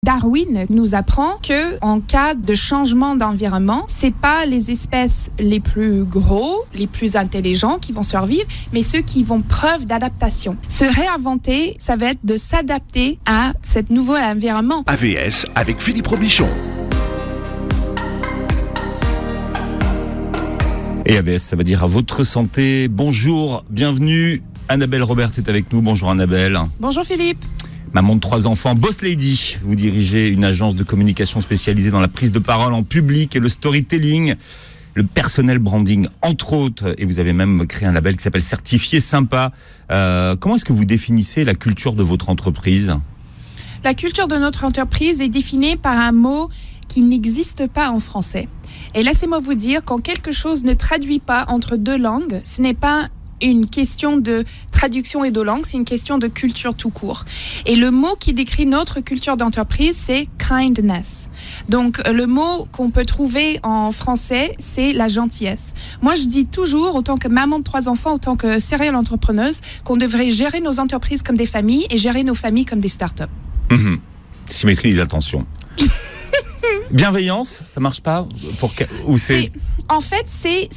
Darwin nous apprend que en cas de changement d'environnement, c'est pas les espèces les plus gros, les plus intelligents qui vont survivre, mais ceux qui vont preuve d'adaptation. Se réinventer, ça va être de s'adapter à ce nouveau environnement. AVS avec Philippe Robichon. Et AVS, ça veut dire à votre santé. Bonjour, bienvenue. Annabelle Robert est avec nous. Bonjour Annabelle. Bonjour Philippe. Maman de 3 enfants, boss lady. Vous dirigez une agence de communication spécialisée dans la prise de parole en public et le storytelling, le personnel branding, entre autres. Et vous avez même créé un label qui s'appelle Certifié Sympa. Comment est-ce que vous définissez la culture de votre entreprise ? La culture de notre entreprise est définie par un mot qui n'existe pas en français. Et laissez-moi vous dire, quand quelque chose ne traduit pas entre deux langues, ce n'est pas une question de traduction et de langue, c'est une question de culture tout court. Et le mot qui décrit notre culture d'entreprise, c'est kindness. Donc, le mot qu'on peut trouver en français, c'est la gentillesse. Moi, je dis toujours, autant que maman de 3 enfants, autant que serial entrepreneuse, qu'on devrait gérer nos entreprises comme des familles et gérer nos familles comme des startups. Symétrie des attentions. Bienveillance, ça marche pas ou c'est... En fait, c'est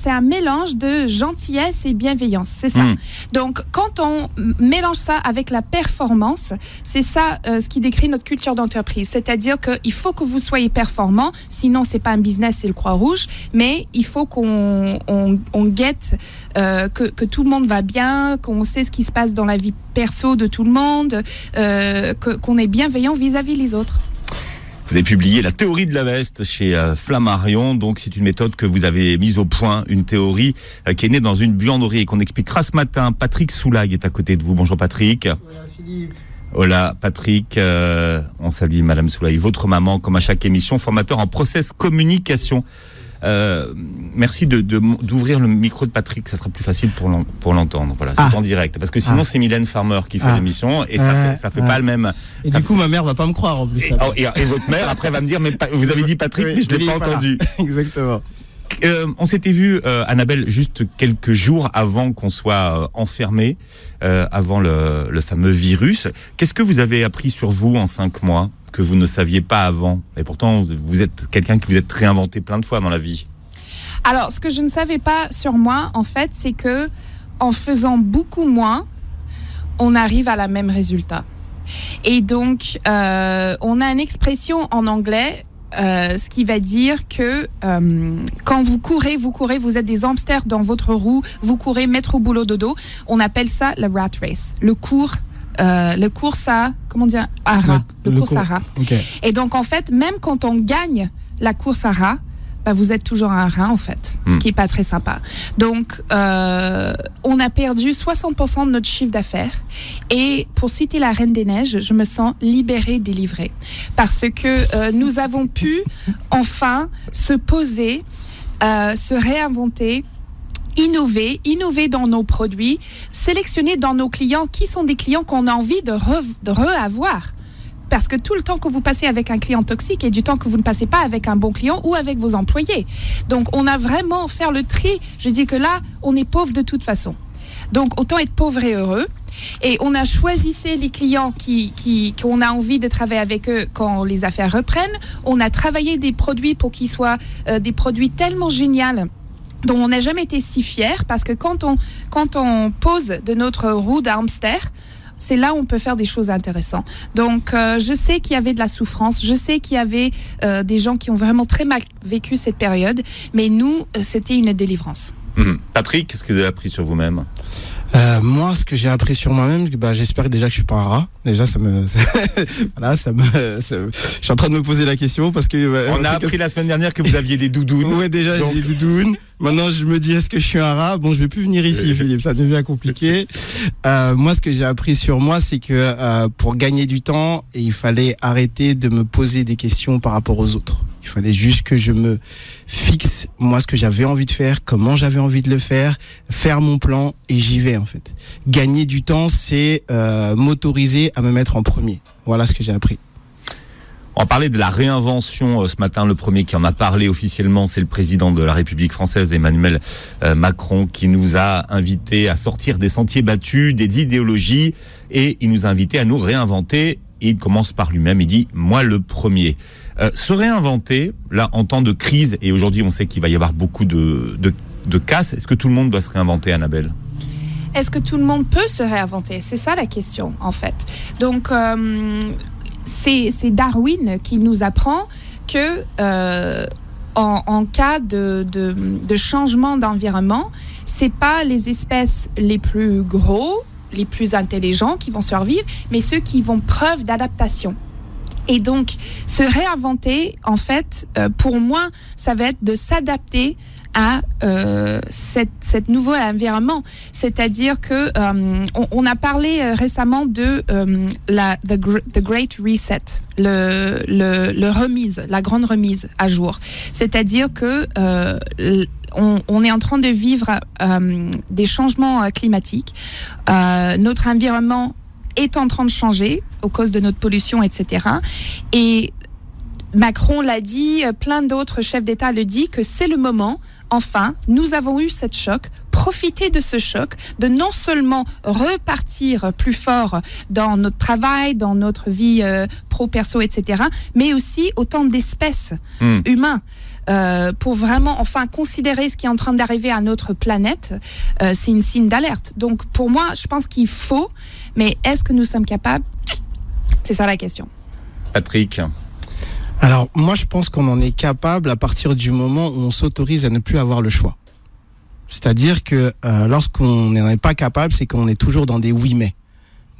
un mélange de gentillesse et bienveillance, c'est ça. Donc, quand on mélange ça avec la performance, c'est ça ce qui décrit notre culture d'entreprise. C'est-à-dire qu'il faut que vous soyez performant, sinon c'est pas un business, c'est le Croix-Rouge, mais il faut qu'on guette que tout le monde va bien, qu'on sait ce qui se passe dans la vie perso de tout le monde, qu'on est bienveillant vis-à-vis les autres. Vous avez publié la théorie de la veste chez Flammarion, donc c'est une méthode que vous avez mise au point, une théorie qui est née dans une buanderie et qu'on expliquera ce matin. Patrick Soulaille est à côté de vous. Bonjour Patrick. Voilà Philippe. Hola Patrick, on salue Madame Soulaille, votre maman, comme à chaque émission, formateur en process communication. Merci d'ouvrir le micro de Patrick, ça sera plus facile pour l'entendre. Voilà, c'est en direct, parce que sinon c'est Mylène Farmer qui fait l'émission et ça fait pas le même. Et du coup ma mère va pas me croire en plus. Et votre mère après va me dire mais vous avez dit Patrick mais je l'ai pas entendu. Exactement. On s'était vu Annabelle juste quelques jours avant qu'on soit enfermé, avant le fameux virus. Qu'est-ce que vous avez appris sur vous en 5 mois que vous ne saviez pas avant? Et pourtant, vous êtes quelqu'un qui vous êtes réinventé plein de fois dans la vie. Alors, ce que je ne savais pas sur moi, en fait, c'est que en faisant beaucoup moins, on arrive à la même résultat. Et donc, on a une expression en anglais, ce qui va dire que quand vous courez, vous êtes des hamsters dans votre roue, vous courez mettre au boulot dodo. On appelle ça le rat race, le cours à, comment dire, à rat, le cours à rat. Okay. Et donc en fait, même quand on gagne la course à rat, vous êtes toujours un rat en fait, ce qui est pas très sympa. Donc on a perdu 60% de notre chiffre d'affaires et pour citer la Reine des Neiges, je me sens libérée, délivrée parce que nous avons pu enfin se poser, se réinventer, innover dans nos produits, sélectionner dans nos clients qui sont des clients qu'on a envie de reavoir. Parce que tout le temps que vous passez avec un client toxique est du temps que vous ne passez pas avec un bon client ou avec vos employés. Donc, on a vraiment fait le tri. Je dis que là, on est pauvre de toute façon. Donc, autant être pauvre et heureux. Et on a choisi les clients qu'on a envie de travailler avec eux quand les affaires reprennent. On a travaillé des produits pour qu'ils soient des produits tellement géniaux dont on n'a jamais été si fiers, parce que quand on pose de notre roue d'hamster, c'est là où on peut faire des choses intéressantes. Donc, je sais qu'il y avait de la souffrance, je sais qu'il y avait des gens qui ont vraiment très mal vécu cette période, mais nous, c'était une délivrance. Patrick, qu'est-ce que vous avez appris sur vous-même ? Moi, ce que j'ai appris sur moi-même, j'espère déjà que je suis pas un rat. Déjà, je suis en train de me poser la question parce que. On a appris la semaine dernière que vous aviez des doudounes. Ouais, déjà, j'ai des doudounes. Maintenant, je me dis, est-ce que je suis un rat? Bon, je vais plus venir ici, Philippe, ça devient compliqué. Moi, ce que j'ai appris sur moi, c'est que pour gagner du temps, il fallait arrêter de me poser des questions par rapport aux autres. Il fallait juste que je me fixe, moi, ce que j'avais envie de faire, comment j'avais envie de le faire mon plan, et j'y vais, en fait. Gagner du temps, c'est m'autoriser à me mettre en premier. Voilà ce que j'ai appris. On parlait de la réinvention ce matin. Le premier qui en a parlé officiellement, c'est le président de la République française, Emmanuel Macron, qui nous a invités à sortir des sentiers battus, des idéologies, et il nous a invités à nous réinventer. et il commence par lui-même. Il dit, moi le premier. Se réinventer, là, en temps de crise, et aujourd'hui on sait qu'il va y avoir beaucoup de casse, est-ce que tout le monde doit se réinventer, Annabelle ? Est-ce que tout le monde peut se réinventer ? C'est ça la question, en fait. Donc, c'est Darwin qui nous apprend que en cas de changement d'environnement, c'est pas les espèces les plus gros, les plus intelligents qui vont survivre, mais ceux qui vont preuve d'adaptation. Et donc, se réinventer, en fait, pour moi, ça va être de s'adapter à cette nouveau environnement. C'est-à-dire que on a parlé récemment de the Great Reset, le remise, la grande remise à jour. C'est-à-dire que on est en train de vivre des changements climatiques. Notre environnement est en train de changer à cause de notre pollution, etc. Et Macron l'a dit, plein d'autres chefs d'État le disent, que c'est le moment, enfin, nous avons eu cette choc, profiter de ce choc, de non seulement repartir plus fort dans notre travail, dans notre vie pro-perso, etc., mais aussi autant d'espèces humaines. Pour vraiment enfin considérer ce qui est en train d'arriver à notre planète, c'est une signe d'alerte. Donc pour moi, je pense qu'il faut, mais est-ce que nous sommes capables ? C'est ça la question. Patrick ? Alors moi je pense qu'on en est capable à partir du moment où on s'autorise à ne plus avoir le choix. C'est-à-dire que lorsqu'on n'en est pas capable, c'est qu'on est toujours dans des oui mais.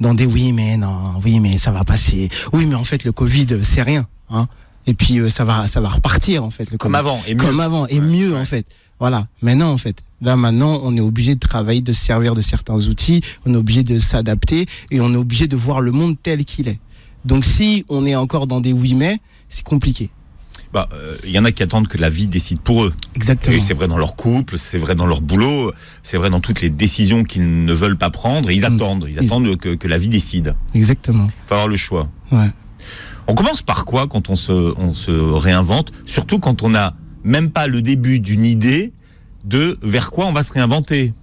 Dans des oui mais non, oui mais ça va passer. Oui mais en fait le Covid c'est rien, hein. Et puis ça va repartir en fait le comme avant et mieux. Comme avant et mieux en fait. Voilà. Mais non en fait. Là maintenant, on est obligé de travailler, de se servir de certains outils, on est obligé de s'adapter et on est obligé de voir le monde tel qu'il est. Donc si on est encore dans des oui mais, c'est compliqué. Y en a qui attendent que la vie décide pour eux. Exactement. Et c'est vrai dans leur couple, c'est vrai dans leur boulot, c'est vrai dans toutes les décisions qu'ils ne veulent pas prendre. Et ils attendent que la vie décide. Exactement. Il faut avoir le choix. Ouais. On commence par quoi quand on se réinvente, surtout quand on n'a même pas le début d'une idée de vers quoi on va se réinventer.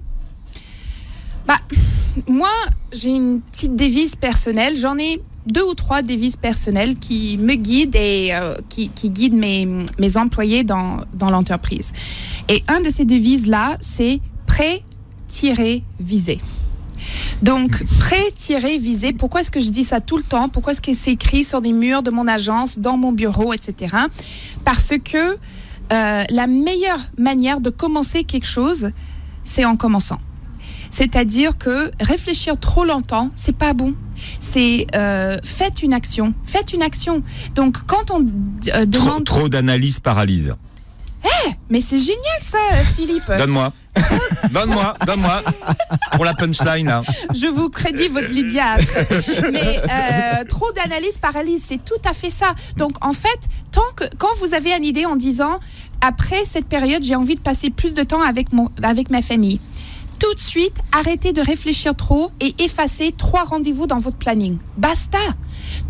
Moi, j'ai une petite devise personnelle. J'en ai 2 ou 3 devises personnelles qui me guident et qui guident mes employés dans l'entreprise. Et un de ces devises-là, c'est prêt-viser. Donc, prêt-viser, pourquoi est-ce que je dis ça tout le temps ? Pourquoi est-ce que c'est écrit sur des murs de mon agence, dans mon bureau, etc. Parce que la meilleure manière de commencer quelque chose, c'est en commençant. C'est-à-dire que réfléchir trop longtemps, c'est pas bon. C'est faites une action. Donc, quand on demande... Trop d'analyse paralyse. Mais c'est génial ça, Philippe. Donne-moi. Pour la punchline. Hein. Je vous crédite votre Lydia. Mais trop d'analyse paralyse, c'est tout à fait ça. Donc en fait, quand vous avez une idée en disant après cette période, j'ai envie de passer plus de temps avec ma famille. Tout de suite, arrêtez de réfléchir trop et effacez 3 rendez-vous dans votre planning. Basta.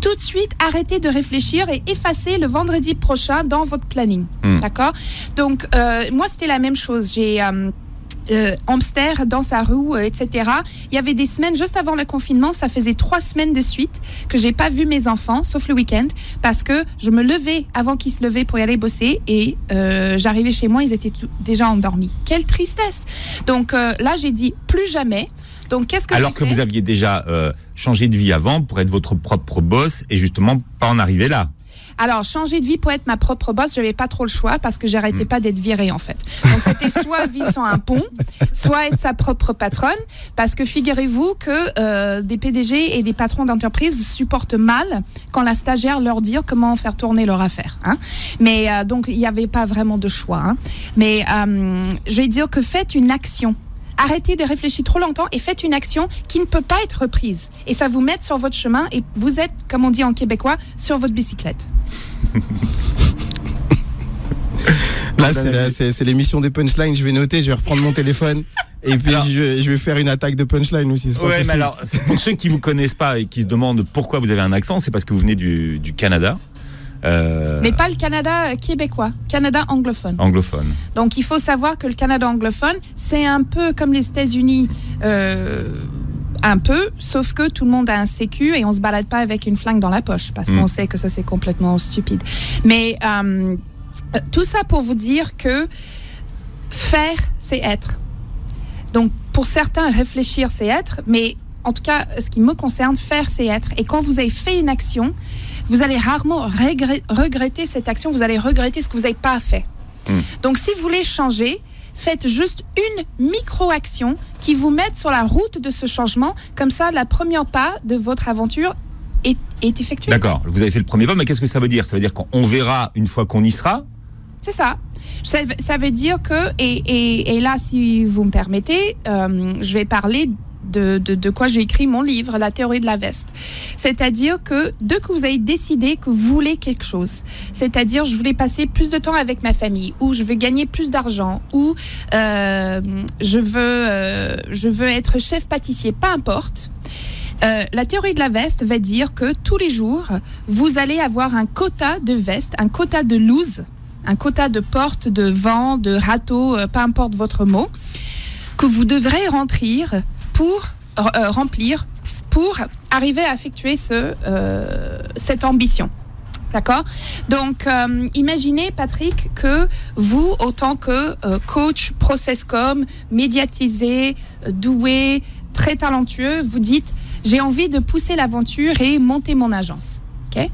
Tout de suite, arrêtez de réfléchir et effacez le vendredi prochain dans votre planning. D'accord ? Donc, moi, c'était la même chose. J'ai hamster dans sa roue, etc. Il y avait des semaines, juste avant le confinement, ça faisait 3 semaines de suite que j'ai pas vu mes enfants, sauf le week-end, parce que je me levais avant qu'ils se levaient pour y aller bosser et j'arrivais chez moi, ils étaient déjà endormis. Quelle tristesse. Donc là, j'ai dit plus jamais. Donc qu'est-ce que alors que vous aviez déjà changé de vie avant pour être votre propre boss et justement pas en arriver là. Alors, changer de vie pour être ma propre boss, je n'avais pas trop le choix parce que j'arrêtais pas d'être virée en fait. Donc, c'était soit vivre sur un pont, soit être sa propre patronne. Parce que figurez-vous que des PDG et des patrons d'entreprise supportent mal quand la stagiaire leur dit comment faire tourner leur affaire. Hein. Mais donc, il n'y avait pas vraiment de choix. Hein. Mais je vais dire que faites une action. Arrêtez de réfléchir trop longtemps et faites une action qui ne peut pas être reprise. Et ça vous met sur votre chemin et vous êtes, comme on dit en québécois, sur votre bicyclette. Là, c'est l'émission des punchlines. Je vais noter, je vais reprendre mon téléphone. Et puis, alors, je vais faire une attaque de punchline aussi. Ouais, mais alors, pour ceux qui ne vous connaissent pas et qui se demandent pourquoi vous avez un accent, c'est parce que vous venez du Canada. Mais pas le Canada québécois, Canada anglophone. Anglophone. Donc il faut savoir que le Canada anglophone, c'est un peu comme les États-Unis un peu, sauf que tout le monde a un sécu et on se balade pas avec une flingue dans la poche parce qu'on sait que ça c'est complètement stupide. Mais tout ça pour vous dire que faire, c'est être. Donc pour certains, réfléchir, c'est être, mais en tout cas, ce qui me concerne, faire, c'est être. Et quand vous avez fait une action, vous allez rarement regretter cette action, vous allez regretter ce que vous n'avez pas fait. Donc si vous voulez changer, faites juste une micro-action qui vous mette sur la route de ce changement. Comme ça, la première pas de votre aventure est effectuée. D'accord, vous avez fait le premier pas, mais qu'est-ce que ça veut dire ? Ça veut dire qu'on verra une fois qu'on y sera ? C'est ça. Ça veut dire que, et là, si vous me permettez, je vais parler de quoi j'ai écrit mon livre, La théorie de la veste. C'est-à-dire que dès que vous avez décidé que vous voulez quelque chose, c'est-à-dire je voulais passer plus de temps avec ma famille, ou je veux gagner plus d'argent, ou je veux être chef pâtissier, peu importe. La théorie de la veste va dire que tous les jours, vous allez avoir un quota de veste, un quota de loose, un quota de porte, de vent, de râteau, peu importe votre mot, que vous devrez remplir pour arriver à effectuer cette ambition. D'accord ? Donc, imaginez, Patrick, que vous, autant que coach, processcom, médiatisé, doué, très talentueux, vous dites « j'ai envie de pousser l'aventure et monter mon agence ». Okay.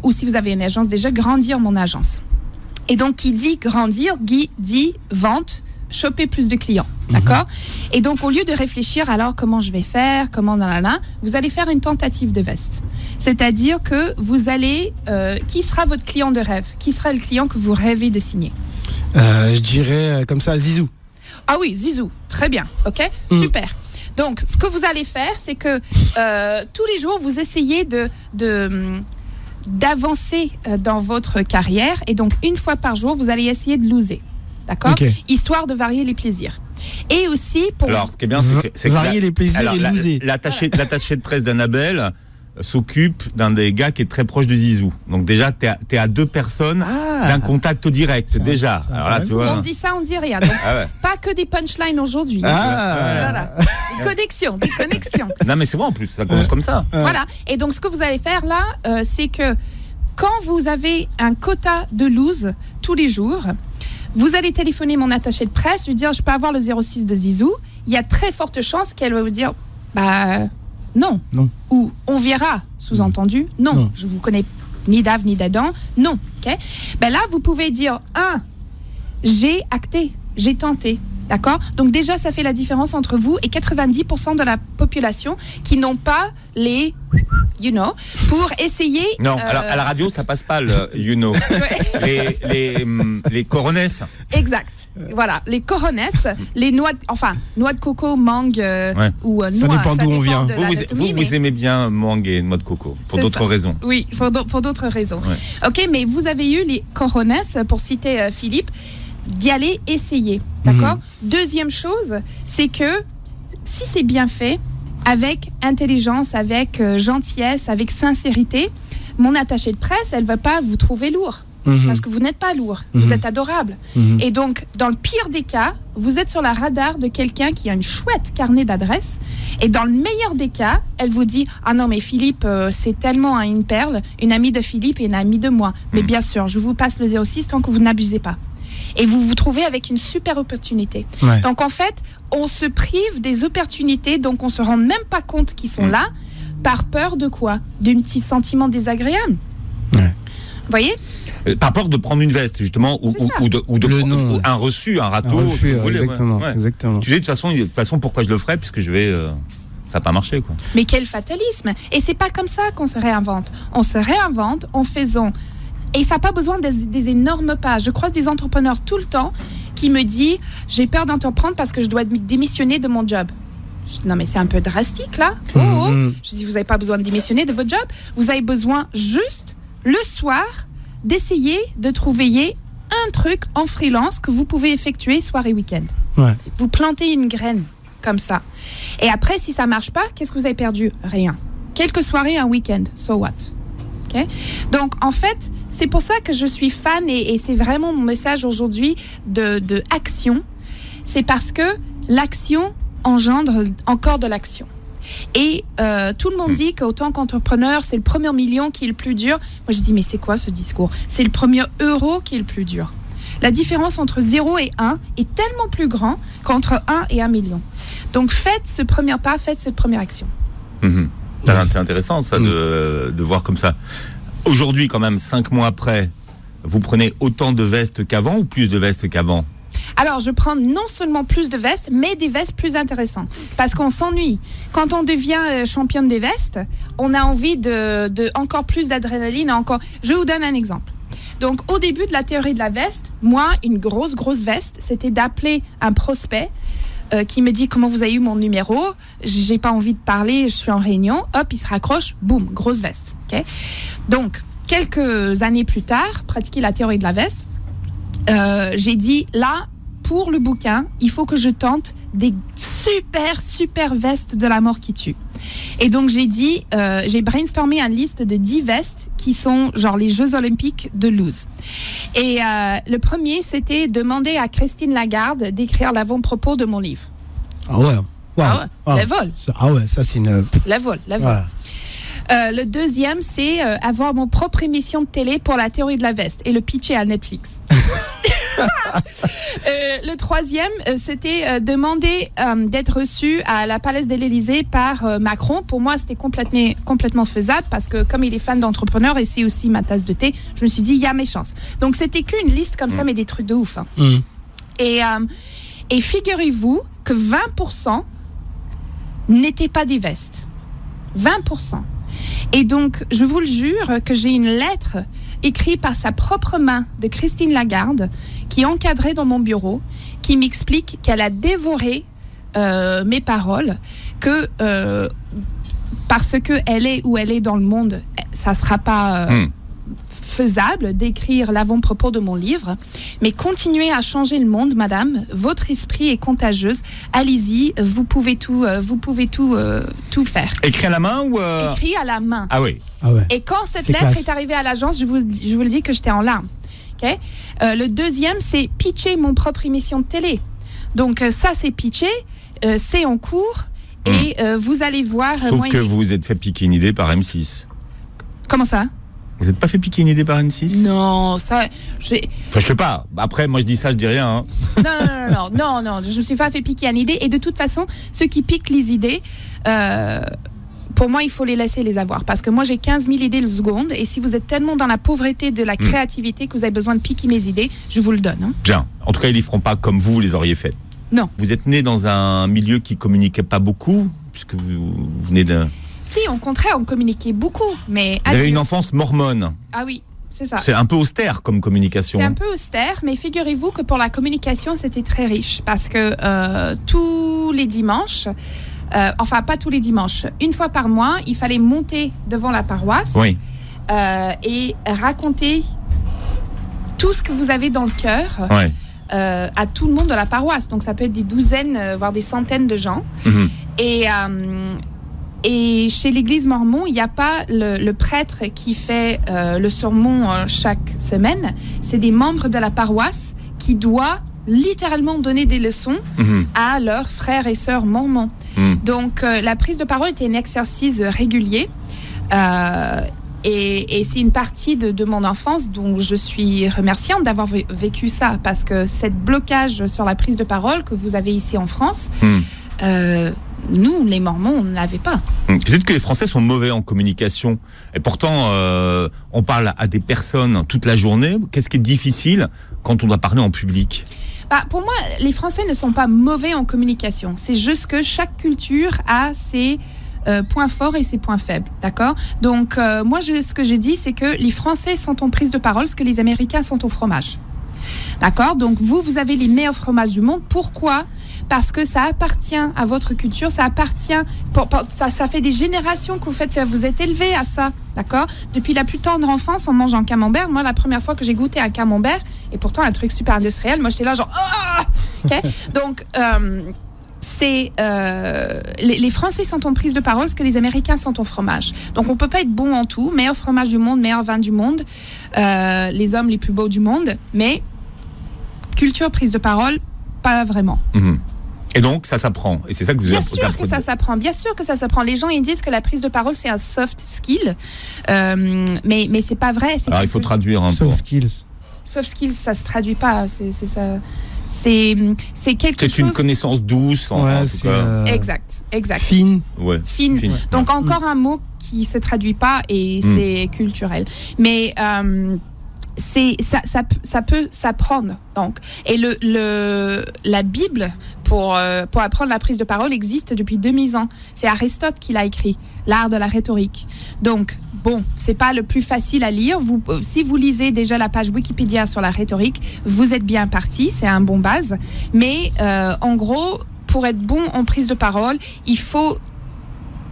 Ou si vous avez une agence déjà, grandir mon agence. Et donc, qui dit grandir, dit vente, choper plus de clients. D'accord ? Et donc, au lieu de réfléchir, alors comment je vais faire, vous allez faire une tentative de veste. C'est-à-dire que vous allez... qui sera votre client de rêve ? Qui sera le client que vous rêvez de signer ? Je dirais comme ça, Zizou. Ah oui, Zizou. Très bien. OK ? Super. Donc, ce que vous allez faire, c'est que tous les jours, vous essayez d'avancer dans votre carrière. Et donc, une fois par jour, vous allez essayer de loser. D'accord ? Okay. Histoire de varier les plaisirs. Et aussi pour... Alors, ce qui est bien, c'est que varier les plaisirs et loser. L'attaché de presse d'Annabelle s'occupe d'un des gars qui est très proche de Zizou. Donc déjà, t'es à 2 personnes d'un contact direct, déjà. Alors là, tu vois... On dit ça, on dit rien. Donc, pas que des punchlines aujourd'hui. Voilà. Des connexions. Non, mais c'est vrai en plus, ça commence comme ça. Voilà. Et donc, ce que vous allez faire là, c'est que quand vous avez un quota de lose tous les jours, vous allez téléphoner mon attaché de presse, lui dire « je peux avoir le 06 de Zizou ». Il y a très forte chance qu'elle va vous dire « non ». Ou « on verra », sous-entendu « non, je vous connais ni d'Ave ni d'Adam, non ». Okay. Là, vous pouvez dire « j'ai acté, j'ai tenté ». D'accord ? Donc déjà, ça fait la différence entre vous et 90% de la population qui n'ont pas les pour essayer... Non, alors à la radio, ça passe pas le les coronesses. Exact. Voilà, les coronesses, les noix de coco, mangue ou noix. Ça dépend d'où on vient. Vous aimez bien mangue et noix de coco, pour d'autres raisons. Oui, pour d'autres raisons. Ouais. Ok, mais vous avez eu les coronesses, pour citer Philippe, d'y aller essayer. D'accord ? Deuxième chose, c'est que si c'est bien fait, avec intelligence, avec gentillesse, avec sincérité, mon attachée de presse, elle ne va pas vous trouver lourd. Parce que vous n'êtes pas lourd, vous êtes adorable. Et donc, dans le pire des cas, vous êtes sur la radar de quelqu'un qui a une chouette carnet d'adresses. Et dans le meilleur des cas, elle vous dit « Ah non, mais Philippe, c'est tellement une perle, une amie de Philippe et une amie de moi. Mais bien sûr, je vous passe le 06 tant que vous n'abusez pas. » Et vous vous trouvez avec une super opportunité. Ouais. Donc en fait, on se prive des opportunités, donc on ne se rend même pas compte qu'ils sont là, par peur de quoi ? D'un petit sentiment désagréable. Ouais. Vous voyez ? Par peur de prendre une veste, justement, ou un reçu, un râteau. Exactement. Tu dis de toute façon, pourquoi je le ferais, puisque je vais... ça n'a pas marché, quoi. Mais quel fatalisme ! Et c'est pas comme ça qu'on se réinvente. On se réinvente en faisant... Et ça n'a pas besoin des énormes pas. Je croise des entrepreneurs tout le temps qui me disent « j'ai peur d'entreprendre parce que je dois démissionner de mon job ». Je dis « non mais c'est un peu drastique là ». Je dis « vous n'avez pas besoin de démissionner de votre job. Vous avez besoin juste le soir d'essayer de trouver un truc en freelance que vous pouvez effectuer soir et week-end. Ouais. Vous plantez une graine comme ça. Et après, si ça ne marche pas, qu'est-ce que vous avez perdu ? Rien. Quelques soirées, un week-end. So what ? Okay. Donc, en fait, c'est pour ça que je suis fan et c'est vraiment mon message aujourd'hui de action. C'est parce que l'action engendre encore de l'action. Et tout le monde dit qu'autant qu'entrepreneur, c'est le premier million qui est le plus dur. Moi, je dis, mais c'est quoi ce discours ? C'est le premier euro qui est le plus dur. La différence entre 0 et 1 est tellement plus grande qu'entre 1 et 1 million. Donc, faites ce premier pas, faites cette première action. C'est intéressant, ça, de voir comme ça. Aujourd'hui, quand même, 5 mois après, vous prenez autant de vestes qu'avant ou plus de vestes qu'avant ? Alors, je prends non seulement plus de vestes, mais des vestes plus intéressantes. Parce qu'on s'ennuie. Quand on devient championne des vestes, on a envie de encore plus d'adrénaline. Je vous donne un exemple. Donc, au début de la théorie de la veste, moi, une grosse veste, c'était d'appeler un prospect qui me dit comment vous avez eu mon numéro. J'ai pas envie de parler, je suis en réunion. Hop, il se raccroche, boum, grosse veste. Okay. Donc, quelques années plus tard, pratiquer la théorie de la veste, j'ai dit là, pour le bouquin, il faut que je tente des super vestes de la mort qui tue. Et donc j'ai brainstormé une liste de 10 vestes qui sont genre les Jeux Olympiques de Luz. Et le premier, c'était demander à Christine Lagarde d'écrire l'avant-propos de mon livre. Ah ouais. La vol. Ah ouais, ça c'est une. La vol. Ouais. Le deuxième, c'est avoir mon propre émission de télé pour la théorie de la veste et le pitcher à Netflix. Le troisième, c'était demander d'être reçu à la Palais de l'Élysée par Macron. Pour moi, c'était complètement faisable parce que comme il est fan d'entrepreneurs et c'est aussi ma tasse de thé, je me suis dit, il y a mes chances. Donc, c'était qu'une liste comme ça, mais des trucs de ouf. Hein. Et figurez-vous que 20% n'étaient pas des vestes. 20%. Et donc, je vous le jure que j'ai une lettre écrite par sa propre main de Christine Lagarde qui est encadrée dans mon bureau, qui m'explique qu'elle a dévoré mes paroles, que parce qu'elle est où elle est dans le monde, ça ne sera pas faisable d'écrire l'avant-propos de mon livre, mais continuez à changer le monde, madame. Votre esprit est contagieuse. Allez-y, vous pouvez tout faire. Écrit à la main ou Écrit à la main. Ah oui. Ah ouais. Et quand cette lettre est arrivée à l'agence, je vous le dis que j'étais en larmes. Okay. Le deuxième, c'est pitcher mon propre émission de télé. Donc ça, c'est pitché, c'est en cours et vous allez voir. Sauf que vous vous êtes fait piquer une idée par M6. Comment ça ? Vous n'êtes pas fait piquer une idée par M6 ? Non, ça... Enfin, je sais pas. Après, moi, je dis ça, je dis rien. Hein. Non, je ne me suis pas fait piquer une idée. Et de toute façon, ceux qui piquent les idées, pour moi, il faut les laisser les avoir. Parce que moi, j'ai 15 000 idées le seconde. Et si vous êtes tellement dans la pauvreté de la créativité que vous avez besoin de piquer mes idées, je vous le donne. Hein. Bien. En tout cas, ils ne les feront pas comme vous les auriez faites. Non. Vous êtes né dans un milieu qui ne communiquait pas beaucoup, puisque vous venez d'un... Si, au contraire, on communiquait beaucoup, mais... Vous avez une enfance mormone. Ah oui, c'est ça. C'est un peu austère comme communication. C'est un peu austère, mais figurez-vous que pour la communication, c'était très riche. Parce que tous les dimanches, enfin pas tous les dimanches, une fois par mois, il fallait monter devant la paroisse et raconter tout ce que vous avez dans le cœur à tout le monde de la paroisse. Donc ça peut être des douzaines, voire des centaines de gens. Et chez l'église mormon, il n'y a pas le prêtre qui fait le sermon chaque semaine. C'est des membres de la paroisse qui doivent littéralement donner des leçons à leurs frères et sœurs mormons. Donc, la prise de parole était un exercice régulier. Et c'est une partie de mon enfance dont je suis remerciante d'avoir vécu ça. Parce que cette blocage sur la prise de parole que vous avez ici en France... nous, les Mormons, on ne l'avait pas. Peut-être que les Français sont mauvais en communication. Et pourtant, on parle à des personnes toute la journée. Qu'est-ce qui est difficile quand on doit parler en public ? Pour moi, les Français ne sont pas mauvais en communication. C'est juste que chaque culture a ses points forts et ses points faibles. D'accord ? Donc, moi, ce que je dis, c'est que les Français sont en prise de parole, ce que les Américains sont au fromage. D'accord ? Donc, vous avez les meilleurs fromages du monde. Pourquoi ? Parce que ça appartient à votre culture, ça appartient... Ça fait des générations que vous êtes élevés à ça, d'accord ? Depuis la plus tendre enfance, on mange un camembert. Moi, la première fois que j'ai goûté un camembert, et pourtant un truc super industriel, moi, j'étais là genre... Ah okay ? Donc, les Français sont en prise de parole, ce que les Américains sont en fromage. Donc, on ne peut pas être bon en tout. Meilleur fromage du monde, meilleur vin du monde, les hommes les plus beaux du monde, mais culture, prise de parole, pas vraiment. Et donc, ça s'apprend. Et c'est ça que vous Bien apprenez. sûr que ça s'apprend. Bien sûr que ça s'apprend. Les gens, ils disent que la prise de parole, c'est un soft skill. Mais c'est pas vrai. Alors, il faut traduire un peu. Soft skills. Soft skills, ça se traduit pas. C'est ça. C'est quelque chose. C'est une connaissance douce, en tout c'est cas. Exact. fine. Ouais. Fine. Donc, encore un mot qui se traduit pas et c'est culturel. Mais ça peut s'apprendre. Donc, et la Bible pour apprendre la prise de parole existe depuis 2000 ans. C'est Aristote qui l'a écrit, l'art de la rhétorique. Donc, bon, c'est pas le plus facile à lire. Si vous lisez déjà la page Wikipédia sur la rhétorique, vous êtes bien parti. C'est un bon base. Mais en gros, pour être bon en prise de parole, il faut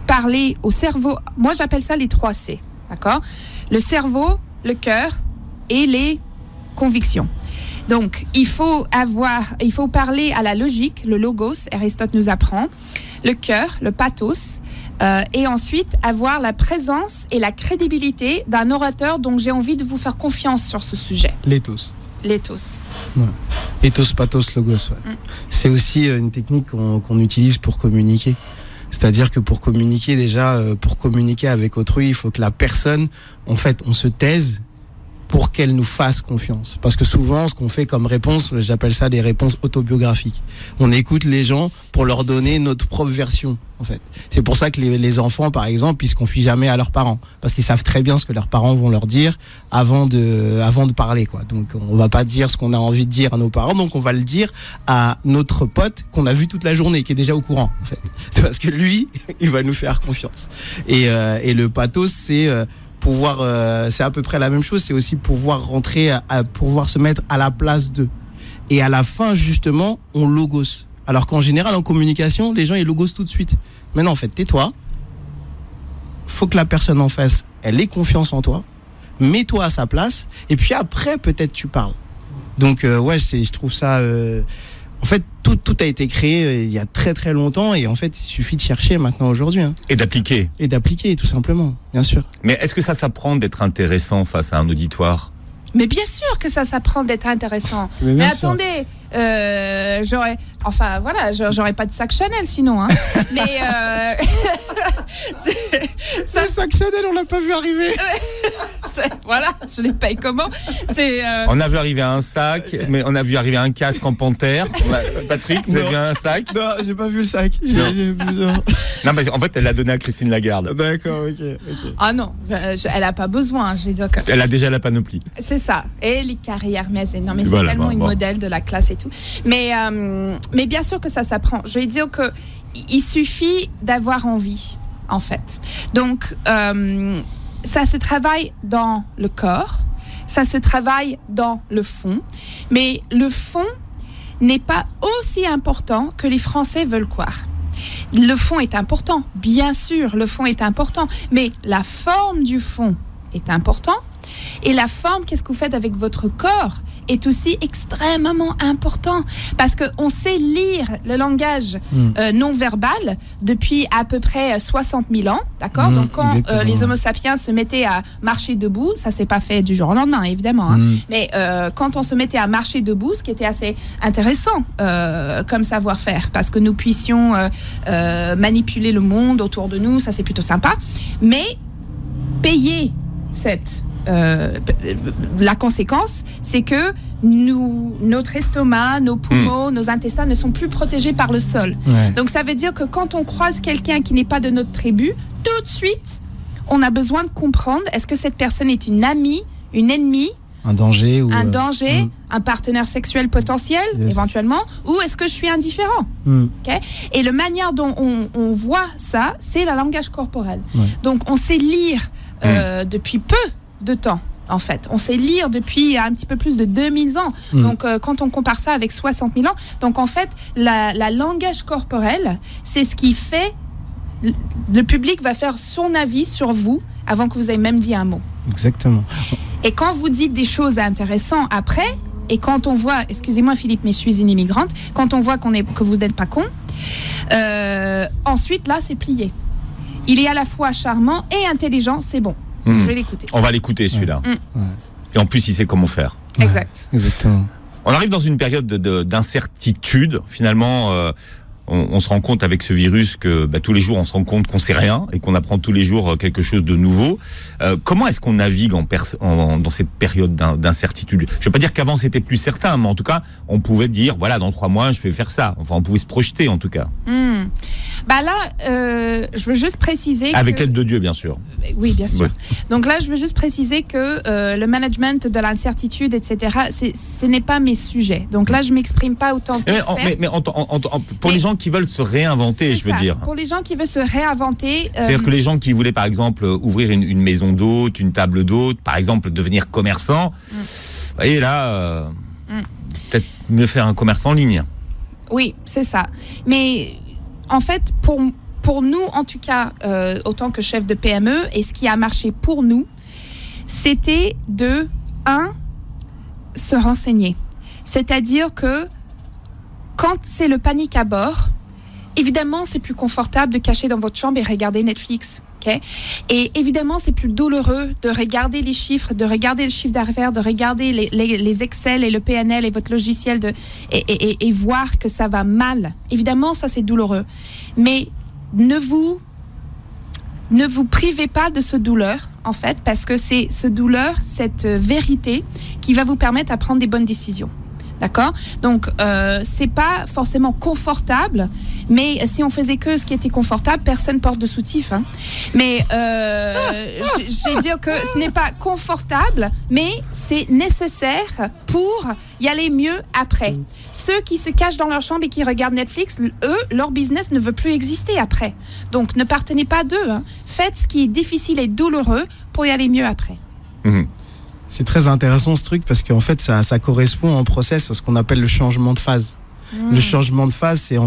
parler au cerveau. Moi, j'appelle ça les 3 C. D'accord ? Le cerveau, le cœur et les convictions. Donc, il faut parler à la logique, le logos, Aristote nous apprend, le cœur, le pathos, et ensuite avoir la présence et la crédibilité d'un orateur dont j'ai envie de vous faire confiance sur ce sujet. L'éthos. Ouais. Ethos, pathos, logos. Ouais. C'est aussi une technique qu'on utilise pour communiquer. C'est-à-dire que pour communiquer déjà, pour communiquer avec autrui, il faut que la personne, en fait, on se taise pour qu'elle nous fasse confiance. Parce que souvent, ce qu'on fait comme réponse, j'appelle ça des réponses autobiographiques. On écoute les gens pour leur donner notre propre version, en fait. C'est pour ça que les enfants, par exemple, ils se confient jamais à leurs parents. Parce qu'ils savent très bien ce que leurs parents vont leur dire avant de parler, quoi. Donc, on va pas dire ce qu'on a envie de dire à nos parents, donc on va le dire à notre pote qu'on a vu toute la journée, qui est déjà au courant, en fait. C'est parce que lui, il va nous faire confiance. Et le pathos, c'est c'est à peu près la même chose, c'est aussi pouvoir rentrer, pouvoir se mettre à la place d'eux. Et à la fin, justement, on logos. Alors qu'en général, en communication, les gens, ils logos tout de suite. Mais non, en fait, tais-toi. Faut que la personne en face, elle ait confiance en toi. Mets-toi à sa place. Et puis après, peut-être tu parles. Donc, je trouve ça... En fait, tout a été créé il y a très très longtemps et en fait, il suffit de chercher maintenant aujourd'hui. Hein. Et d'appliquer. Et d'appliquer, tout simplement, bien sûr. Mais est-ce que ça s'apprend d'être intéressant face à un auditoire ? Mais bien sûr que ça s'apprend d'être intéressant. Mais attendez, j'aurais pas de sac Chanel sinon. Hein. Mais ça, sac Chanel, on l'a pas vu arriver. Voilà, je les paye comment ? On a vu arriver un sac, mais on a vu arriver un casque en panthère. Patrick, vous avez vu un sac ? Non, j'ai pas vu le sac. Non, mais en fait, elle l'a donné à Christine Lagarde. D'accord, ok. Ah non, elle a pas besoin. Je vais dire que... Elle a déjà la panoplie. C'est ça. Et les carrières Hermès. Non, mais c'est tellement une modèle de la classe et tout. Mais bien sûr que ça s'apprend. Je vais dire que il suffit d'avoir envie, en fait. Donc, ça se travaille dans le corps, ça se travaille dans le fond, mais le fond n'est pas aussi important que les Français veulent croire. Le fond est important, bien sûr, le fond est important, mais la forme du fond est importante. Et la forme, qu'est-ce que vous faites avec votre corps, est aussi extrêmement important. Parce qu'on sait lire le langage non-verbal depuis à peu près 60 000 ans. D'accord ? Donc, quand les Homo sapiens se mettaient à marcher debout, ça ne s'est pas fait du jour au lendemain, évidemment. Hein, mais quand on se mettait à marcher debout, ce qui était assez intéressant comme savoir-faire, parce que nous puissions manipuler le monde autour de nous, ça c'est plutôt sympa. Mais payer la conséquence, c'est que notre estomac, nos poumons, nos intestins ne sont plus protégés par le sol. Ouais. Donc ça veut dire que quand on croise quelqu'un qui n'est pas de notre tribu, tout de suite, on a besoin de comprendre, est-ce que cette personne est une amie, une ennemie, un danger, un partenaire sexuel potentiel, éventuellement, ou est-ce que je suis indifférent? Okay? Et la manière dont on voit ça, c'est le langage corporel. Ouais. Donc on sait lire depuis peu de temps, en fait. On sait lire depuis un petit peu plus de 2000 ans. Donc, quand on compare ça avec 60 000 ans, donc en fait, la langage corporel, c'est ce qui fait... Le public va faire son avis sur vous avant que vous ayez même dit un mot. Exactement. Et quand vous dites des choses intéressantes après, et quand on voit... Excusez-moi, Philippe, mais je suis une immigrante. Quand on voit que vous n'êtes pas con, ensuite, là, c'est plié. Il est à la fois charmant et intelligent, c'est bon. Je vais l'écouter. On va l'écouter, celui-là. Et en plus, il sait comment faire. Exact. Exactement. On arrive dans une période d'incertitude. Finalement, on se rend compte avec ce virus que tous les jours on se rend compte qu'on sait rien et qu'on apprend tous les jours quelque chose de nouveau. Comment est-ce qu'on navigue dans cette période d'incertitude ? Je ne veux pas dire qu'avant c'était plus certain, mais en tout cas on pouvait dire voilà, dans 3 mois je vais faire ça. Enfin, on pouvait se projeter en tout cas. Je veux juste préciser avec l'aide de Dieu, bien sûr. Oui, bien sûr. Ouais. Donc là, je veux juste préciser que le management de l'incertitude, etc., ce n'est pas mes sujets. Donc là, je m'exprime pas autant qu'experte. Mais pour les gens qui veulent se réinventer, je veux dire. Pour les gens qui veulent se réinventer. C'est-à-dire que les gens qui voulaient, par exemple, ouvrir une maison d'hôte, une table d'hôte, par exemple, devenir commerçant, vous voyez là, peut-être mieux faire un commerce en ligne. Oui, c'est ça. Mais en fait, pour nous, en tout cas, autant que chef de PME, et ce qui a marché pour nous, c'était se renseigner. C'est-à-dire que quand c'est le panique à bord, évidemment, c'est plus confortable de cacher dans votre chambre et regarder Netflix. Okay? Et évidemment, c'est plus douloureux de regarder les chiffres, de regarder le chiffre d'affaires, de regarder les Excel et le PNL et votre logiciel et voir que ça va mal. Évidemment, ça, c'est douloureux. Mais ne vous privez pas de ce douleur, en fait, parce que c'est ce douleur, cette vérité qui va vous permettre de prendre des bonnes décisions. D'accord ? Donc, c'est pas forcément confortable, mais si on faisait que ce qui était confortable, personne porte de soutif. Hein. Mais je vais dire que ce n'est pas confortable, mais c'est nécessaire pour y aller mieux après. Ceux qui se cachent dans leur chambre et qui regardent Netflix, eux, leur business ne veut plus exister après. Donc, ne partez pas d'eux. Hein. Faites ce qui est difficile et douloureux pour y aller mieux après. Mmh. C'est très intéressant ce truc parce qu'en fait ça correspond en process à ce qu'on appelle le changement de phase. Le changement de phase, c'est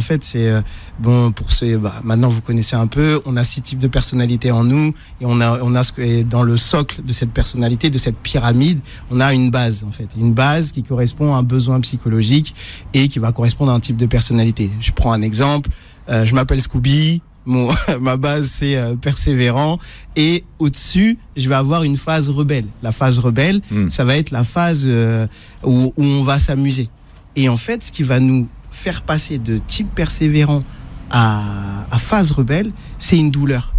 pour ceux, maintenant vous connaissez un peu, on a 6 types de personnalités en nous et on a ce que dans le socle de cette personnalité, de cette pyramide, on a une base en fait, une base qui correspond à un besoin psychologique et qui va correspondre à un type de personnalité. Je prends un exemple, je m'appelle Scooby. Ma base c'est persévérant et au-dessus je vais avoir une phase rebelle. La phase rebelle, ça va être la phase où on va s'amuser. Et en fait, ce qui va nous faire passer de type persévérant à phase rebelle, c'est une douleur.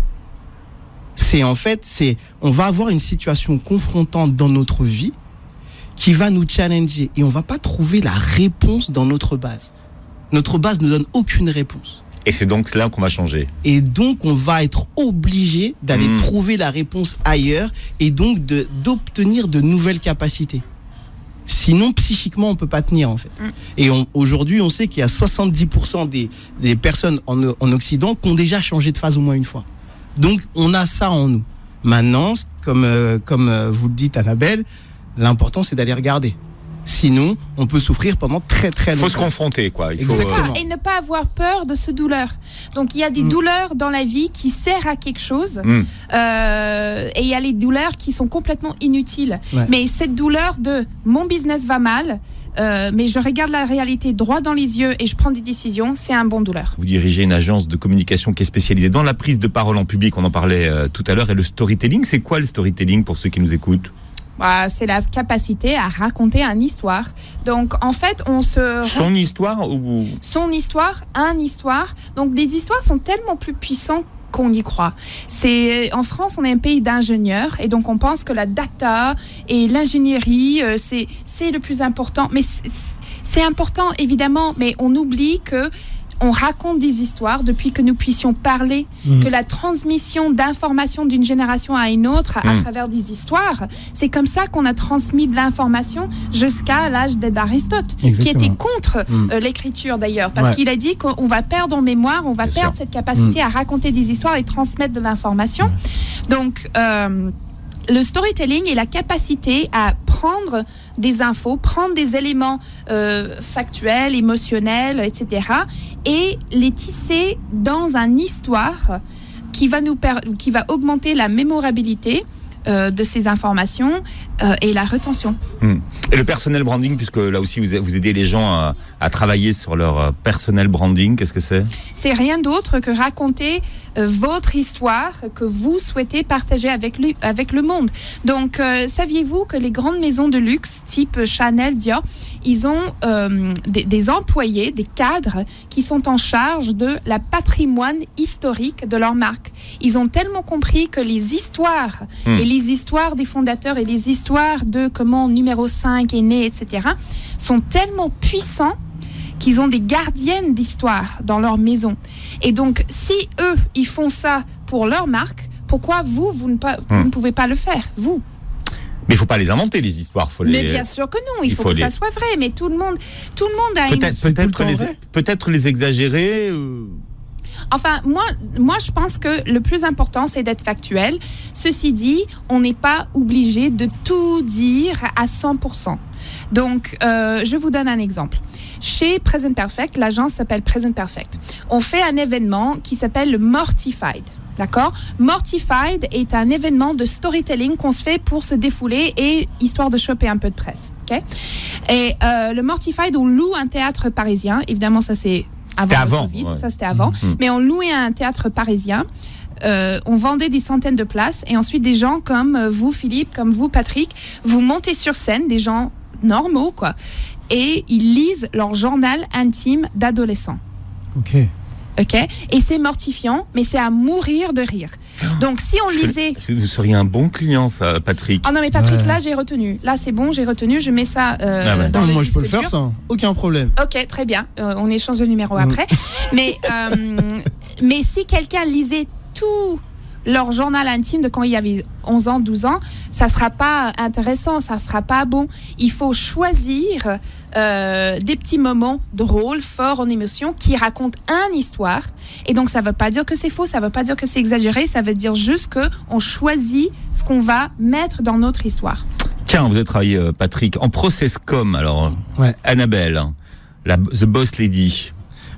On va avoir une situation confrontante dans notre vie qui va nous challenger et on va pas trouver la réponse dans notre base. Notre base ne donne aucune réponse. Et c'est donc là qu'on va changer. Et donc, on va être obligé d'aller trouver la réponse ailleurs et donc d'obtenir de nouvelles capacités. Sinon, psychiquement, on peut pas tenir, en fait. Et aujourd'hui, on sait qu'il y a 70% des personnes en Occident qui ont déjà changé de phase au moins une fois. Donc, on a ça en nous. Maintenant, comme vous le dites, Annabelle, l'important, c'est d'aller regarder. Sinon, on peut souffrir pendant très très longtemps. Il faut se confronter, quoi. Exactement. Et ne pas avoir peur de ce douleur. Donc, il y a des douleurs dans la vie qui servent à quelque chose. Et il y a les douleurs qui sont complètement inutiles. Ouais. Mais cette douleur de « mon business va mal », mais je regarde la réalité droit dans les yeux et je prends des décisions, c'est un bon douleur. Vous dirigez une agence de communication qui est spécialisée dans la prise de parole en public, on en parlait tout à l'heure, et le storytelling. C'est quoi le storytelling pour ceux qui nous écoutent ? C'est la capacité à raconter une histoire. Donc, en fait, Son histoire ou... Son histoire, une histoire. Donc, des histoires sont tellement plus puissantes qu'on y croit. En France, on est un pays d'ingénieurs et donc on pense que la data et l'ingénierie, c'est le plus important. Mais c'est important, évidemment, mais on oublie que on raconte des histoires depuis que nous puissions parler, que la transmission d'informations d'une génération à une autre à travers des histoires, c'est comme ça qu'on a transmis de l'information jusqu'à l'âge d'Aristote, qui était contre l'écriture d'ailleurs, parce qu'il a dit qu'on va perdre en mémoire, on va perdre cette capacité à raconter des histoires et transmettre de l'information. Donc, le storytelling est la capacité à prendre des infos, prendre des éléments factuels, émotionnels, etc. et les tisser dans une histoire qui va augmenter la mémorabilité de ces informations et la rétention. Et le personnel branding, puisque là aussi vous aidez les gens à travailler sur leur personnel branding, qu'est-ce que c'est ? C'est rien d'autre que raconter votre histoire que vous souhaitez partager avec le monde. Donc, saviez-vous que les grandes maisons de luxe, type Chanel, Dior, ils ont des employés, des cadres qui sont en charge de la patrimoine historique de leur marque. Ils ont tellement compris que les histoires et les histoires des fondateurs et les histoires de comment numéro 5 est né, etc., sont tellement puissants qu'ils ont des gardiennes d'histoire dans leur maison. Et donc, si eux, ils font ça pour leur marque, pourquoi vous ne pouvez pas le faire, vous? Mais il faut pas les inventer, les histoires. Mais bien sûr que non, il faut que ça soit vrai. Mais tout le monde a peut-être les exagérer. Enfin, moi, je pense que le plus important, c'est d'être factuel. Ceci dit, on n'est pas obligé de tout dire à 100%. Donc, je vous donne un exemple. Chez Present Perfect, l'agence s'appelle Present Perfect. On fait un événement qui s'appelle le Mortified. D'accord? Mortified est un événement de storytelling qu'on se fait pour se défouler et histoire de choper un peu de presse. Okay? Et le Mortified, on loue un théâtre parisien. Évidemment, ça c'est avant le Covid. Ouais. Ça c'était avant. Mais on louait un théâtre parisien. On vendait des centaines de places. Et ensuite, des gens comme vous, Philippe, comme vous, Patrick, vous montez sur scène, des gens normaux, quoi. Et ils lisent leur journal intime d'adolescent. Ok. Et c'est mortifiant, mais c'est à mourir de rire. Donc, si on lisait... Vous seriez un bon client, ça, Patrick. Ah non, mais Patrick, là, j'ai retenu. Là, c'est bon, j'ai retenu. Je mets ça dans le moi, je peux le disque faire, dur. ça. Aucun problème. Ok, très bien. On échange le numéro après. Mais si quelqu'un lisait tout leur journal intime de quand il y avait 11 ans, 12 ans, ça ne sera pas intéressant, ça ne sera pas bon. Il faut choisir des petits moments drôles, forts en émotion, qui racontent une histoire. Et donc, ça ne veut pas dire que c'est faux, ça ne veut pas dire que c'est exagéré, ça veut dire juste qu'on choisit ce qu'on va mettre dans notre histoire. Tiens, vous avez travaillé, Patrick, en process com, alors, Annabelle, The Boss Lady.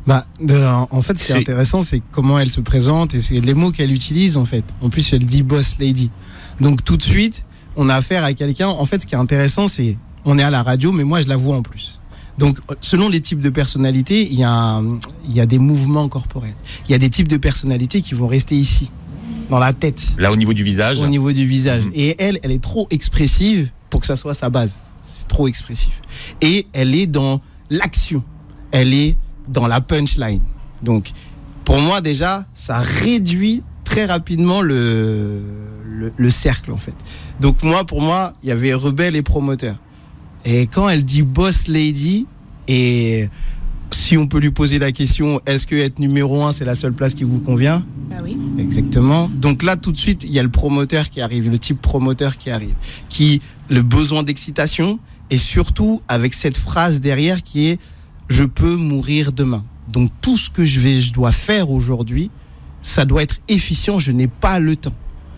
En fait, ce qui est intéressant, c'est comment elle se présente et c'est les mots qu'elle utilise, en fait. En plus, elle dit boss lady. Donc, tout de suite, on a affaire à quelqu'un. En fait, ce qui est intéressant, c'est, on est à la radio, mais moi, je la vois en plus. Donc, selon les types de personnalités, il y a des mouvements corporels. Il y a des types de personnalités qui vont rester ici, dans la tête. Là, au niveau du visage. Au niveau du visage. Et elle est trop expressive pour que ça soit sa base. C'est trop expressif. Et elle est dans l'action. Elle est dans la punchline. Donc, pour moi, déjà, ça réduit très rapidement le cercle, en fait. Donc, pour moi, il y avait rebelle et promoteur. Et quand elle dit boss lady, et si on peut lui poser la question, est-ce que être numéro 1, c'est la seule place qui vous convient? Ah oui. Exactement. Donc là, tout de suite, il y a le promoteur qui arrive, le type promoteur qui arrive, le besoin d'excitation, et surtout avec cette phrase derrière qui est je peux mourir demain. Donc tout ce que je dois faire aujourd'hui, ça doit être efficient, je n'ai pas le temps.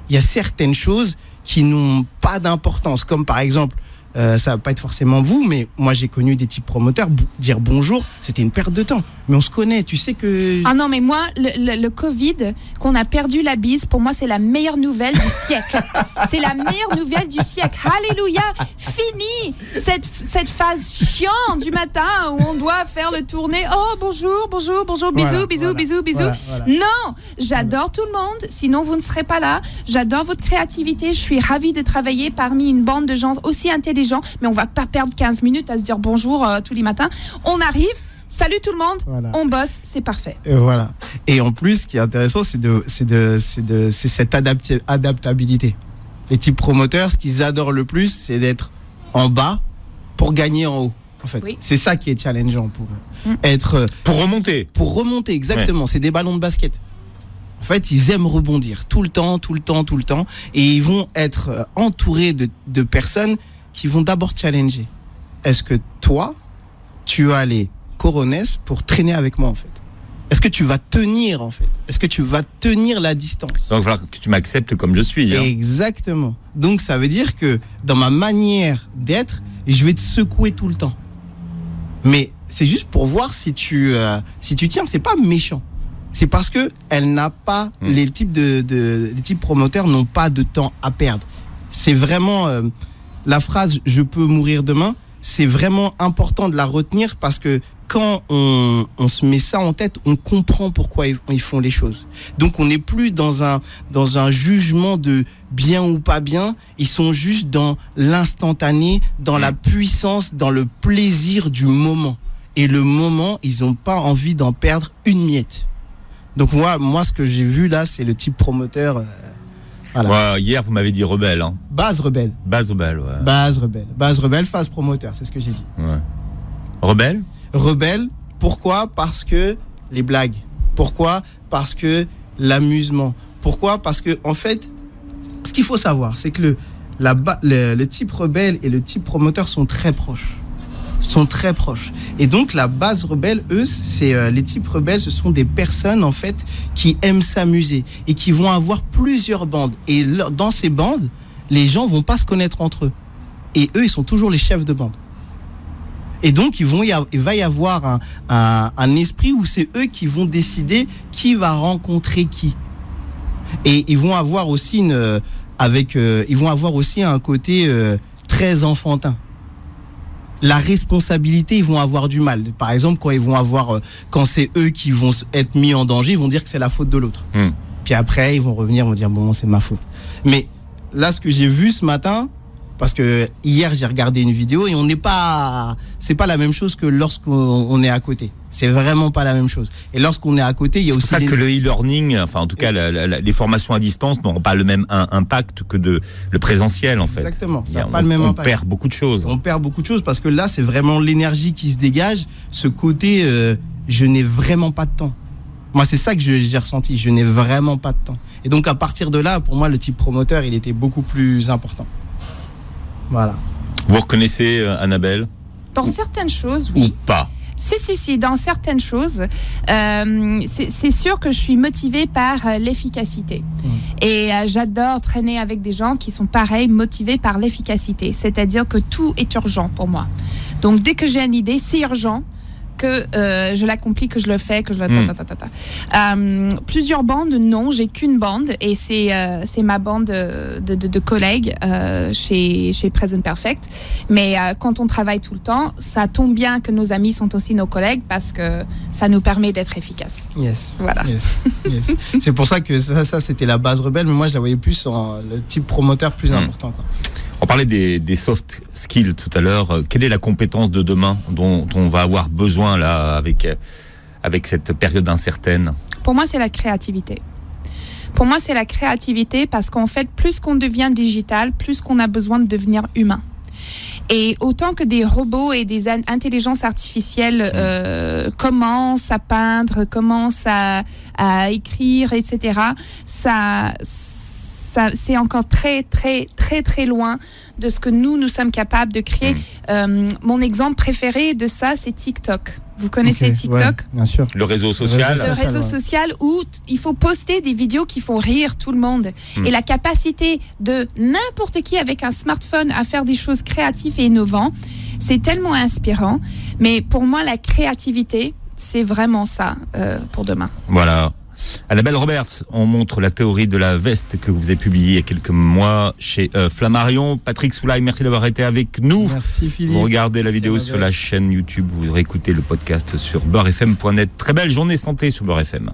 Il y a certaines choses qui n'ont pas d'importance, comme par exemple, ça va pas être forcément vous, mais moi j'ai connu des types promoteurs, dire bonjour, c'était une perte de temps. Mais on se connaît, tu sais que... Ah non, mais moi, le Covid, qu'on a perdu la bise, pour moi c'est la meilleure nouvelle du siècle. C'est la meilleure nouvelle du siècle. Alléluia, fini cette phase chiante du matin où on doit faire le tourné. Oh, bonjour, bisous. Non, j'adore tout le monde, sinon vous ne serez pas là. J'adore votre créativité, je suis ravie de travailler parmi une bande de gens aussi intelligents, mais on va pas perdre 15 minutes à se dire bonjour tous les matins. On arrive, salut tout le monde, on bosse, c'est parfait. Et voilà. Et en plus, ce qui est intéressant, c'est cette adaptabilité. Les types promoteurs, ce qu'ils adorent le plus, c'est d'être en bas pour gagner en haut. En fait, c'est ça qui est challengeant pour eux. Pour remonter. Pour remonter, exactement. Ouais. C'est des ballons de basket. En fait, ils aiment rebondir tout le temps. Et ils vont être entourés de personnes qui vont d'abord challenger. Est-ce que toi, tu as les coronesses pour traîner avec moi, en fait? Est-ce que tu vas tenir, en fait? Est-ce que tu vas tenir la distance? Donc, il va falloir que tu m'acceptes comme je suis. Hein. Exactement. Donc, ça veut dire que dans ma manière d'être, je vais te secouer tout le temps. Mais c'est juste pour voir si tu tiens. C'est pas méchant. C'est parce que elle n'a pas les types les types promoteurs n'ont pas de temps à perdre. C'est vraiment la phrase je peux mourir demain. c'est vraiment important de la retenir parce que quand on se met ça en tête, on comprend pourquoi ils font les choses. Donc on n'est plus dans un jugement de bien ou pas bien, ils sont juste dans l'instantané, dans la puissance, dans le plaisir du moment. Et le moment, ils n'ont pas envie d'en perdre une miette. Donc moi ce que j'ai vu là, c'est le type promoteur... Voilà. Ouais, hier, vous m'avez dit rebelle. Hein. Base rebelle. Base rebelle, ouais. Base rebelle, phase promoteur, c'est ce que j'ai dit. Ouais. Rebelle ? Rebelle, pourquoi ? Parce que les blagues. Pourquoi ? Parce que l'amusement. Pourquoi ? Parce que, en fait, ce qu'il faut savoir, c'est que le type rebelle et le type promoteur sont très proches. Et donc la base rebelle, eux, c'est les types rebelles, ce sont des personnes en fait qui aiment s'amuser et qui vont avoir plusieurs bandes. Et dans ces bandes, les gens vont pas se connaître entre eux. Et eux, ils sont toujours les chefs de bande. Et donc il va y avoir un esprit où c'est eux qui vont décider qui va rencontrer qui. Et ils vont avoir aussi un côté très enfantin. La responsabilité, ils vont avoir du mal. Par exemple, quand c'est eux qui vont être mis en danger, ils vont dire que c'est la faute de l'autre. Puis après, ils vont revenir, ils vont dire bon, c'est ma faute. Mais là, ce que j'ai vu ce matin, parce que hier j'ai regardé une vidéo et c'est pas la même chose que lorsqu'on est à côté. C'est vraiment pas la même chose. Et lorsqu'on est à côté, il y a aussi c'est pour ça que le e-learning, enfin en tout cas les formations à distance n'auront pas le même impact que le présentiel en fait. Exactement, ça n'a pas le même impact. On perd beaucoup de choses. On perd beaucoup de choses parce que là c'est vraiment l'énergie qui se dégage, ce côté je n'ai vraiment pas de temps. Moi c'est ça que j'ai ressenti, je n'ai vraiment pas de temps. Et donc à partir de là, pour moi le type promoteur il était beaucoup plus important. Voilà. Vous reconnaissez Annabelle ? Dans certaines choses, oui. Ou pas ? Si, dans certaines choses, c'est sûr que je suis motivée par l'efficacité. Et j'adore traîner avec des gens qui sont pareils, motivés par l'efficacité. C'est-à-dire que tout est urgent pour moi. Donc dès que j'ai une idée, c'est urgent que je l'accomplis, que je le fais, que je le... Plusieurs bandes, non, j'ai qu'une bande et c'est ma bande de collègues chez Present Perfect. Mais quand on travaille tout le temps, ça tombe bien que nos amis sont aussi nos collègues parce que ça nous permet d'être efficaces. Yes. Voilà. Yes. C'est pour ça que ça c'était la base rebelle, mais moi je la voyais plus en le type promoteur plus important, quoi. On parlait des soft skills tout à l'heure. Quelle est la compétence de demain dont on va avoir besoin là avec cette période incertaine ? Pour moi, c'est la créativité. Parce qu'en fait, plus qu'on devient digital, plus qu'on a besoin de devenir humain. Et autant que des robots et des intelligences artificielles commencent à peindre, commencent à écrire, etc., ça, c'est encore très, très, très, très loin de ce que nous sommes capables de créer. Mon exemple préféré de ça, c'est TikTok. Vous connaissez TikTok ? Ouais, bien sûr. Le réseau social. Le réseau social où il faut poster des vidéos qui font rire tout le monde. Et la capacité de n'importe qui avec un smartphone à faire des choses créatives et innovantes, c'est tellement inspirant. Mais pour moi, la créativité, c'est vraiment ça pour demain. Voilà. Annabelle Roberts, on montre la théorie de la veste que vous avez publiée il y a quelques mois chez Flammarion. Patrick Soulaï, merci d'avoir été avec nous. Merci Philippe. Vous regardez la vidéo sur la chaîne YouTube, vous réécoutez le podcast sur beurrefm.net. Très belle journée santé sur Beurre FM.